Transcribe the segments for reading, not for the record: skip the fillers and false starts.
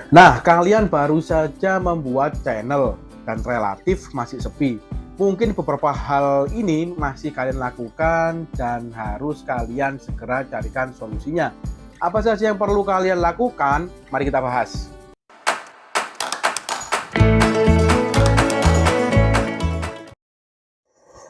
Nah, kalian baru saja membuat channel dan relatif masih sepi. Mungkin beberapa hal ini masih kalian lakukan dan harus kalian segera carikan solusinya. Apa saja yang perlu kalian lakukan? Mari kita bahas.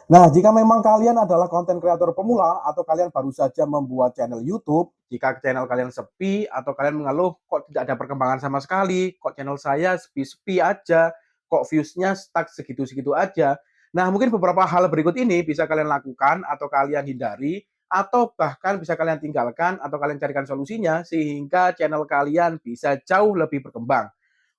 Nah, jika memang kalian adalah konten kreator pemula atau kalian baru saja membuat channel YouTube, jika channel kalian sepi atau kalian mengeluh kok tidak ada perkembangan sama sekali, kok channel saya sepi-sepi aja, kok views-nya stuck segitu-segitu aja. Nah, mungkin beberapa hal berikut ini bisa kalian lakukan atau kalian hindari atau bahkan bisa kalian tinggalkan atau kalian carikan solusinya sehingga channel kalian bisa jauh lebih berkembang.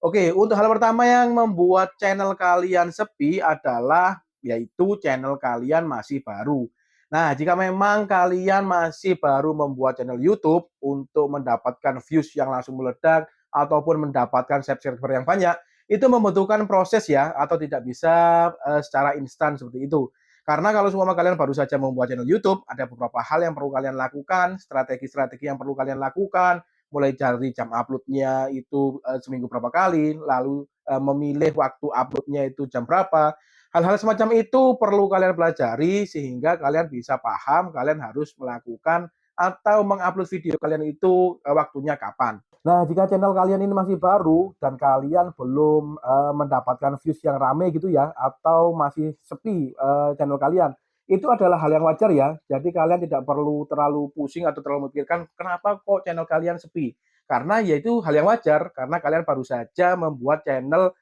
Oke, untuk hal pertama yang membuat channel kalian sepi adalah yaitu channel kalian masih baru. Nah, jika memang kalian masih baru membuat channel YouTube untuk mendapatkan views yang langsung meledak ataupun mendapatkan subscriber yang banyak, itu membutuhkan proses ya atau tidak bisa secara instan seperti itu. Karena kalau semua kalian baru saja membuat channel YouTube, ada beberapa hal yang perlu kalian lakukan, strategi-strategi yang perlu kalian lakukan, mulai dari jam uploadnya itu seminggu berapa kali, lalu memilih waktu uploadnya itu jam berapa. Hal-hal semacam itu perlu kalian pelajari sehingga kalian bisa paham kalian harus melakukan atau mengupload video kalian itu waktunya kapan. Nah, jika channel kalian ini masih baru dan kalian belum mendapatkan views yang rame gitu ya, atau masih sepi channel kalian, itu adalah hal yang wajar ya. Jadi kalian tidak perlu terlalu pusing atau terlalu memikirkan kenapa kok channel kalian sepi. Karena ya itu hal yang wajar karena kalian baru saja membuat channel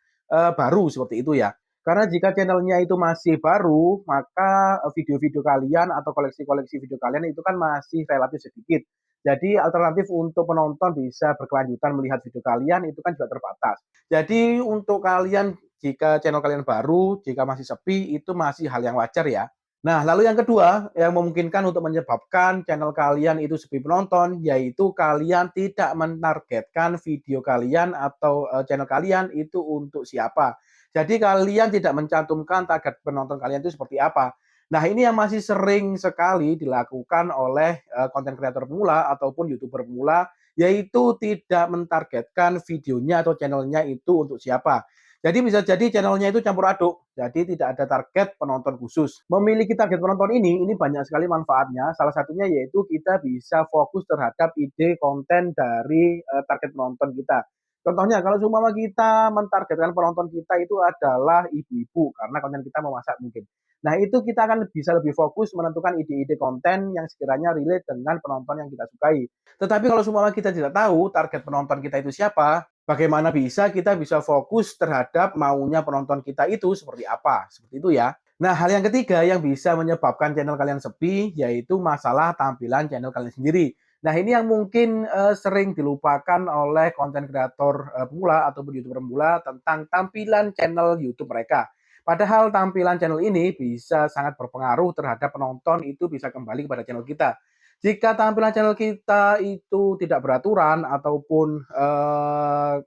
baru seperti itu ya. Karena jika channelnya itu masih baru, maka video-video kalian atau koleksi-koleksi video kalian itu kan masih relatif sedikit. Jadi alternatif untuk penonton bisa berkelanjutan melihat video kalian itu kan juga terbatas. Jadi untuk kalian jika channel kalian baru, jika masih sepi itu masih hal yang wajar ya. Nah, lalu yang kedua yang memungkinkan untuk menyebabkan channel kalian itu sepi penonton, yaitu kalian tidak menargetkan video kalian atau channel kalian itu untuk siapa. Jadi kalian tidak mencantumkan target penonton kalian itu seperti apa. Nah, ini yang masih sering sekali dilakukan oleh konten kreator pemula ataupun YouTuber pemula, yaitu tidak mentargetkan videonya atau channelnya itu untuk siapa. Jadi bisa jadi channelnya itu campur aduk, jadi tidak ada target penonton khusus. Memiliki target penonton ini banyak sekali manfaatnya. Salah satunya yaitu kita bisa fokus terhadap ide konten dari target penonton kita. Contohnya kalau seumpama kita mentargetkan penonton kita itu adalah ibu-ibu karena konten kita memasak mungkin. Nah, itu kita akan bisa lebih fokus menentukan ide-ide konten yang sekiranya relate dengan penonton yang kita sukai. Tetapi kalau seumpama kita tidak tahu target penonton kita itu siapa, bagaimana kita bisa fokus terhadap maunya penonton kita itu seperti apa? Seperti itu ya. Nah, hal yang ketiga yang bisa menyebabkan channel kalian sepi yaitu masalah tampilan channel kalian sendiri. Nah, ini yang mungkin sering dilupakan oleh konten kreator pemula atau YouTuber pemula tentang tampilan channel YouTube mereka. Padahal tampilan channel ini bisa sangat berpengaruh terhadap penonton itu bisa kembali kepada channel kita. Jika tampilan channel kita itu tidak beraturan ataupun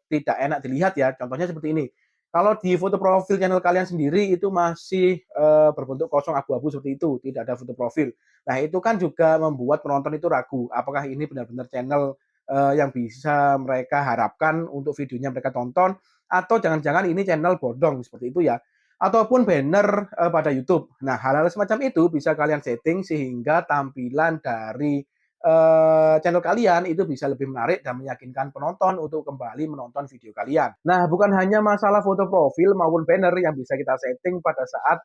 tidak enak dilihat ya, contohnya seperti ini. Kalau di foto profil channel kalian sendiri itu masih berbentuk kosong abu-abu seperti itu, tidak ada foto profil. Nah, itu kan juga membuat penonton itu ragu, apakah ini benar-benar channel yang bisa mereka harapkan untuk videonya mereka tonton atau jangan-jangan ini channel bodong seperti itu ya. Ataupun banner pada YouTube. Nah, hal-hal semacam itu bisa kalian setting sehingga tampilan dari channel kalian itu bisa lebih menarik dan meyakinkan penonton untuk kembali menonton video kalian. Nah, bukan hanya masalah foto profil maupun banner yang bisa kita setting pada saat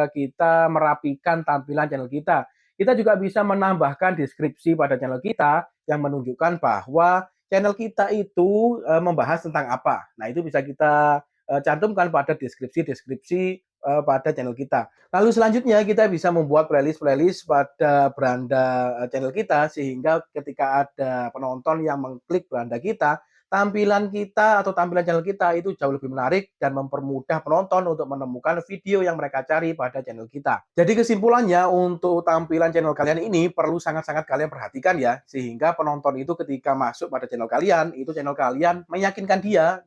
kita merapikan tampilan channel kita. Kita juga bisa menambahkan deskripsi pada channel kita yang menunjukkan bahwa channel kita itu membahas tentang apa. Nah, itu bisa kita cantumkan pada deskripsi-deskripsi pada channel kita. Lalu selanjutnya kita bisa membuat playlist-playlist pada beranda channel kita sehingga ketika ada penonton yang mengklik beranda kita, tampilan kita atau tampilan channel kita itu jauh lebih menarik dan mempermudah penonton untuk menemukan video yang mereka cari pada channel kita. Jadi kesimpulannya untuk tampilan channel kalian ini perlu sangat-sangat kalian perhatikan ya, sehingga penonton itu ketika masuk pada channel kalian, itu channel kalian meyakinkan dia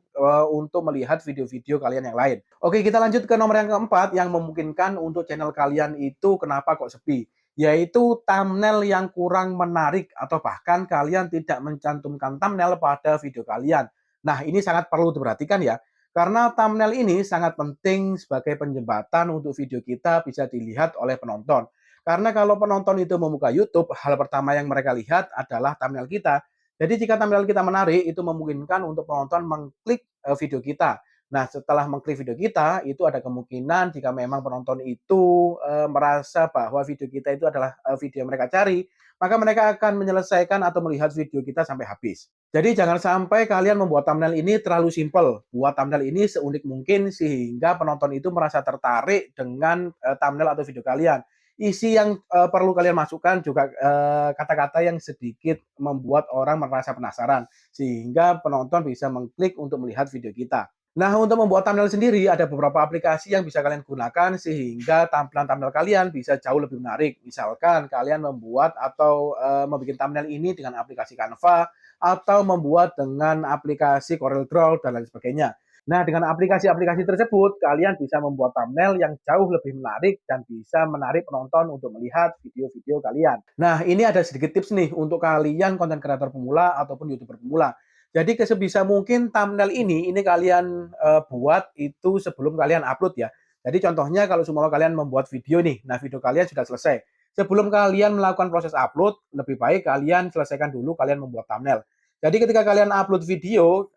untuk melihat video-video kalian yang lain. Oke, kita lanjut ke nomor yang keempat yang memungkinkan untuk channel kalian itu kenapa kok sepi, yaitu thumbnail yang kurang menarik atau bahkan kalian tidak mencantumkan thumbnail pada video kalian. Nah, ini sangat perlu diperhatikan ya, karena thumbnail ini sangat penting sebagai penjembatan untuk video kita bisa dilihat oleh penonton. Karena kalau penonton itu membuka YouTube, hal pertama yang mereka lihat adalah thumbnail kita. Jadi jika thumbnail kita menarik, itu memungkinkan untuk penonton mengklik video kita. Nah, setelah mengklik video kita, itu ada kemungkinan jika memang penonton itu merasa bahwa video kita itu adalah video yang mereka cari, maka mereka akan menyelesaikan atau melihat video kita sampai habis. Jadi jangan sampai kalian membuat thumbnail ini terlalu simpel. Buat thumbnail ini seunik mungkin sehingga penonton itu merasa tertarik dengan thumbnail atau video kalian. Isi yang perlu kalian masukkan juga kata-kata yang sedikit membuat orang merasa penasaran sehingga penonton bisa mengklik untuk melihat video kita. Nah, untuk membuat thumbnail sendiri ada beberapa aplikasi yang bisa kalian gunakan sehingga tampilan thumbnail kalian bisa jauh lebih menarik. Misalkan kalian membuat atau membuat thumbnail ini dengan aplikasi Canva atau membuat dengan aplikasi CorelDRAW dan lain sebagainya. Nah, dengan aplikasi-aplikasi tersebut, kalian bisa membuat thumbnail yang jauh lebih menarik dan bisa menarik penonton untuk melihat video-video kalian. Nah, ini ada sedikit tips nih untuk kalian konten kreator pemula ataupun YouTuber pemula. Jadi sebisa mungkin thumbnail ini kalian buat itu sebelum kalian upload ya. Jadi contohnya kalau semua kalian membuat video nih, nah video kalian sudah selesai. Sebelum kalian melakukan proses upload, lebih baik kalian selesaikan dulu kalian membuat thumbnail. Jadi ketika kalian upload video,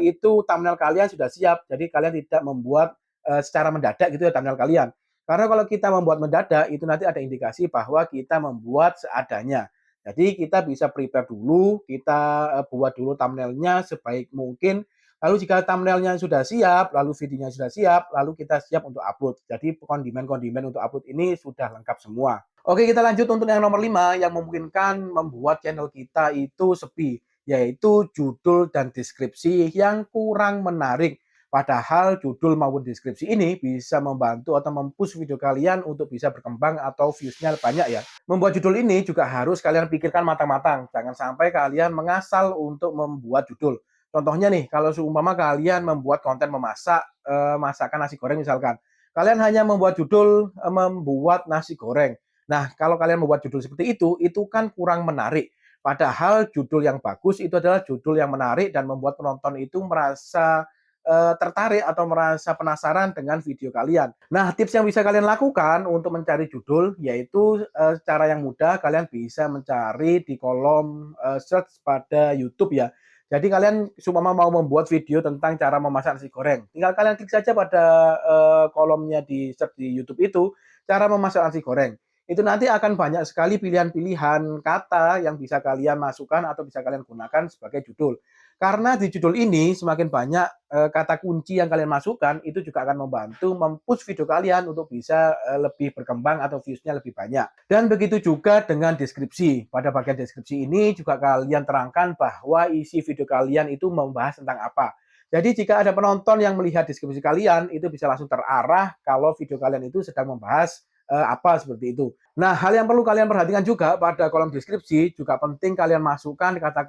itu thumbnail kalian sudah siap. Jadi kalian tidak membuat secara mendadak gitu ya thumbnail kalian. Karena kalau kita membuat mendadak, itu nanti ada indikasi bahwa kita membuat seadanya. Jadi kita bisa prepare dulu, kita buat dulu thumbnail-nya sebaik mungkin. Lalu jika thumbnail-nya sudah siap, lalu videonya sudah siap, lalu kita siap untuk upload. Jadi kondimen-kondimen untuk upload ini sudah lengkap semua. Oke, kita lanjut untuk yang nomor 5 yang memungkinkan membuat channel kita itu sepi, yaitu judul dan deskripsi yang kurang menarik. Padahal judul maupun deskripsi ini bisa membantu atau mempush video kalian untuk bisa berkembang atau views-nya banyak ya. Membuat judul ini juga harus kalian pikirkan matang-matang. Jangan sampai kalian mengasal untuk membuat judul. Contohnya nih, kalau seumpama kalian membuat konten memasak, masakan nasi goreng misalkan. Kalian hanya membuat judul membuat nasi goreng. Nah, kalau kalian membuat judul seperti itu kan kurang menarik. Padahal judul yang bagus itu adalah judul yang menarik dan membuat penonton itu merasa tertarik atau merasa penasaran dengan video kalian. Nah, tips yang bisa kalian lakukan untuk mencari judul yaitu cara yang mudah kalian bisa mencari di kolom search pada YouTube ya. Jadi kalian seumpama mau membuat video tentang cara memasak nasi goreng, tinggal kalian klik saja pada kolomnya di search di YouTube itu cara memasak nasi goreng. Itu nanti akan banyak sekali pilihan-pilihan kata yang bisa kalian masukkan atau bisa kalian gunakan sebagai judul. Karena di judul ini semakin banyak kata kunci yang kalian masukkan, itu juga akan membantu mempush video kalian untuk bisa lebih berkembang atau views-nya lebih banyak. Dan begitu juga dengan deskripsi. Pada bagian deskripsi ini juga kalian terangkan bahwa isi video kalian itu membahas tentang apa. Jadi jika ada penonton yang melihat deskripsi kalian, itu bisa langsung terarah kalau video kalian itu sedang membahas apa seperti itu. Nah, hal yang perlu kalian perhatikan juga pada kolom deskripsi juga penting kalian masukkan kata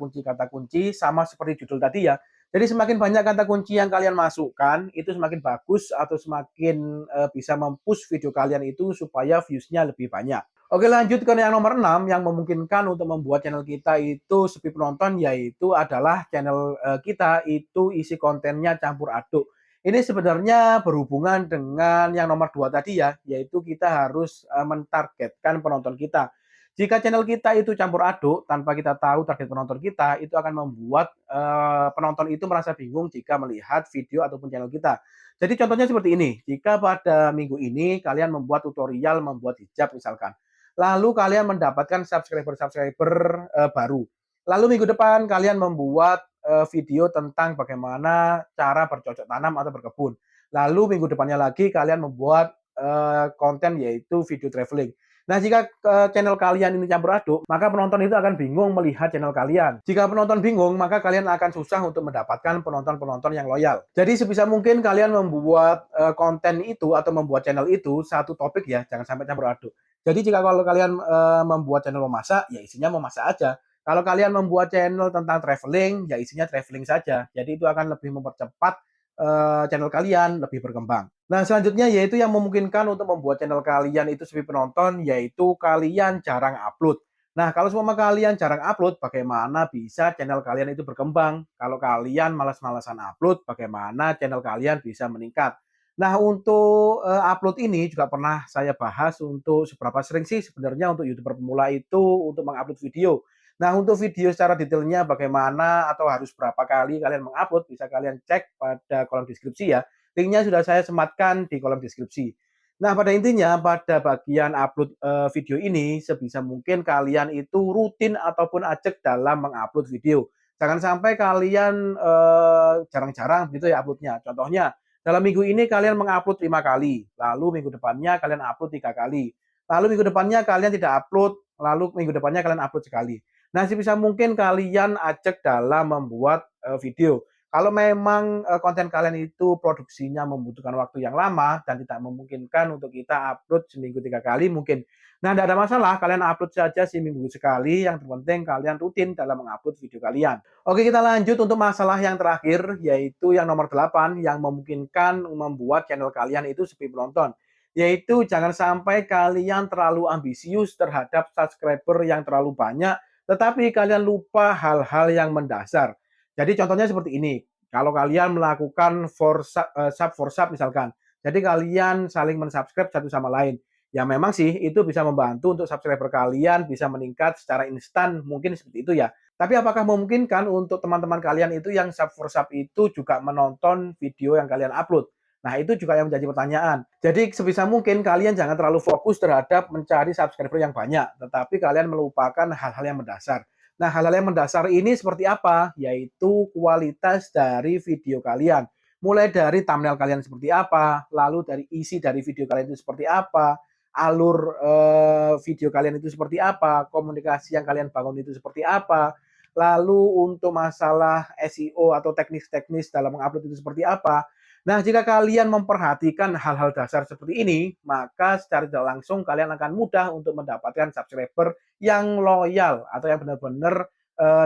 kunci sama seperti judul tadi ya. Jadi semakin banyak kata kunci yang kalian masukkan, itu semakin bagus atau semakin bisa mempush video kalian itu supaya views-nya lebih banyak. Oke, lanjut ke yang nomor 6 yang memungkinkan untuk membuat channel kita itu sepi penonton, yaitu adalah channel kita itu isi kontennya campur aduk. Ini sebenarnya berhubungan dengan yang nomor 2 tadi ya, yaitu kita harus mentargetkan penonton kita. Jika channel kita itu campur aduk tanpa kita tahu target penonton kita, itu akan membuat penonton itu merasa bingung jika melihat video ataupun channel kita. Jadi contohnya seperti ini, jika pada minggu ini kalian membuat tutorial membuat hijab misalkan, lalu kalian mendapatkan subscriber-subscriber baru. Lalu minggu depan kalian membuat video tentang bagaimana cara bercocok tanam atau berkebun. Lalu minggu depannya lagi kalian membuat konten yaitu video traveling. Nah, jika channel kalian ini campur aduk, maka penonton itu akan bingung melihat channel kalian. Jika penonton bingung, maka kalian akan susah untuk mendapatkan penonton-penonton yang loyal. Jadi sebisa mungkin kalian membuat konten itu atau membuat channel itu satu topik ya, jangan sampai campur aduk. Jadi jika kalau kalian membuat channel memasak, ya isinya memasak aja. Kalau kalian membuat channel tentang traveling, ya isinya traveling saja. Jadi itu akan lebih mempercepat channel kalian lebih berkembang. Nah, selanjutnya yaitu yang memungkinkan untuk membuat channel kalian itu sepi penonton, yaitu kalian jarang upload. Nah, kalau semua kalian jarang upload, bagaimana bisa channel kalian itu berkembang? Kalau kalian malas-malasan upload, bagaimana channel kalian bisa meningkat? Nah, untuk upload ini juga pernah saya bahas untuk seberapa sering sih sebenarnya untuk YouTuber pemula itu untuk mengupload video. Nah, untuk video secara detailnya bagaimana atau harus berapa kali kalian mengupload, bisa kalian cek pada kolom deskripsi ya. Linknya sudah saya sematkan di kolom deskripsi. Nah, pada intinya pada bagian upload, video ini sebisa mungkin kalian itu rutin ataupun ajak dalam mengupload video. Jangan sampai kalian, jarang-jarang gitu ya upload-nya. Contohnya, dalam minggu ini kalian mengupload 5 kali, lalu minggu depannya kalian upload 3 kali, lalu minggu depannya kalian tidak upload, lalu minggu depannya kalian upload sekali. Nah, sebisa mungkin kalian ajak dalam membuat, video. Kalau memang, konten kalian itu produksinya membutuhkan waktu yang lama dan tidak memungkinkan untuk kita upload seminggu 3 kali mungkin. Nah, tidak ada masalah kalian upload saja seminggu sekali, yang terpenting kalian rutin dalam mengupload video kalian. Oke, kita lanjut untuk masalah yang terakhir, yaitu yang nomor 8 yang memungkinkan membuat channel kalian itu sepi penonton. Yaitu jangan sampai kalian terlalu ambisius terhadap subscriber yang terlalu banyak, tetapi kalian lupa hal-hal yang mendasar. Jadi contohnya seperti ini, kalau kalian melakukan sub for sub misalkan, jadi kalian saling mensubscribe satu sama lain. Ya memang sih itu bisa membantu untuk subscriber kalian bisa meningkat secara instan, mungkin seperti itu ya. Tapi apakah memungkinkan untuk teman-teman kalian itu yang sub for sub itu juga menonton video yang kalian upload? Nah, itu juga yang menjadi pertanyaan. Jadi sebisa mungkin kalian jangan terlalu fokus terhadap mencari subscriber yang banyak, tetapi kalian melupakan hal-hal yang mendasar. Nah, hal-hal yang mendasar ini seperti apa? Yaitu kualitas dari video kalian. Mulai dari thumbnail kalian seperti apa, lalu dari isi dari video kalian itu seperti apa, alur video kalian itu seperti apa, komunikasi yang kalian bangun itu seperti apa, lalu untuk masalah SEO atau teknis-teknis dalam mengupload itu seperti apa. Nah, jika kalian memperhatikan hal-hal dasar seperti ini, maka secara tidak langsung kalian akan mudah untuk mendapatkan subscriber yang loyal atau yang benar-benar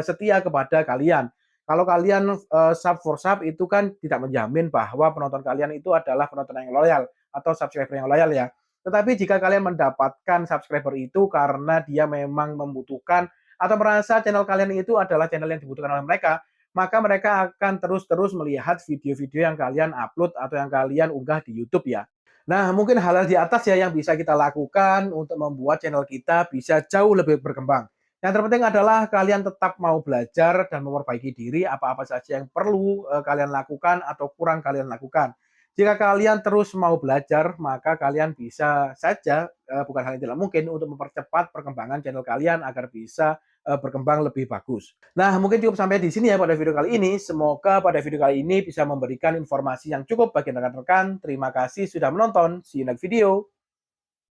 setia kepada kalian. Kalau kalian sub for sub itu kan tidak menjamin bahwa penonton kalian itu adalah penonton yang loyal atau subscriber yang loyal ya. Tetapi jika kalian mendapatkan subscriber itu karena dia memang membutuhkan atau merasa channel kalian itu adalah channel yang dibutuhkan oleh mereka, maka mereka akan terus-terus melihat video-video yang kalian upload atau yang kalian unggah di YouTube ya. Nah, mungkin hal-hal di atas ya yang bisa kita lakukan untuk membuat channel kita bisa jauh lebih berkembang. Yang terpenting adalah kalian tetap mau belajar dan memperbaiki diri apa-apa saja yang perlu kalian lakukan atau kurang kalian lakukan. Jika kalian terus mau belajar, maka kalian bisa saja, bukan hal yang tidak mungkin, untuk mempercepat perkembangan channel kalian agar bisa berkembang lebih bagus. Nah, mungkin cukup sampai di sini ya pada video kali ini. Semoga pada video kali ini bisa memberikan informasi yang cukup bagi rekan-rekan. Terima kasih sudah menonton. See you next video.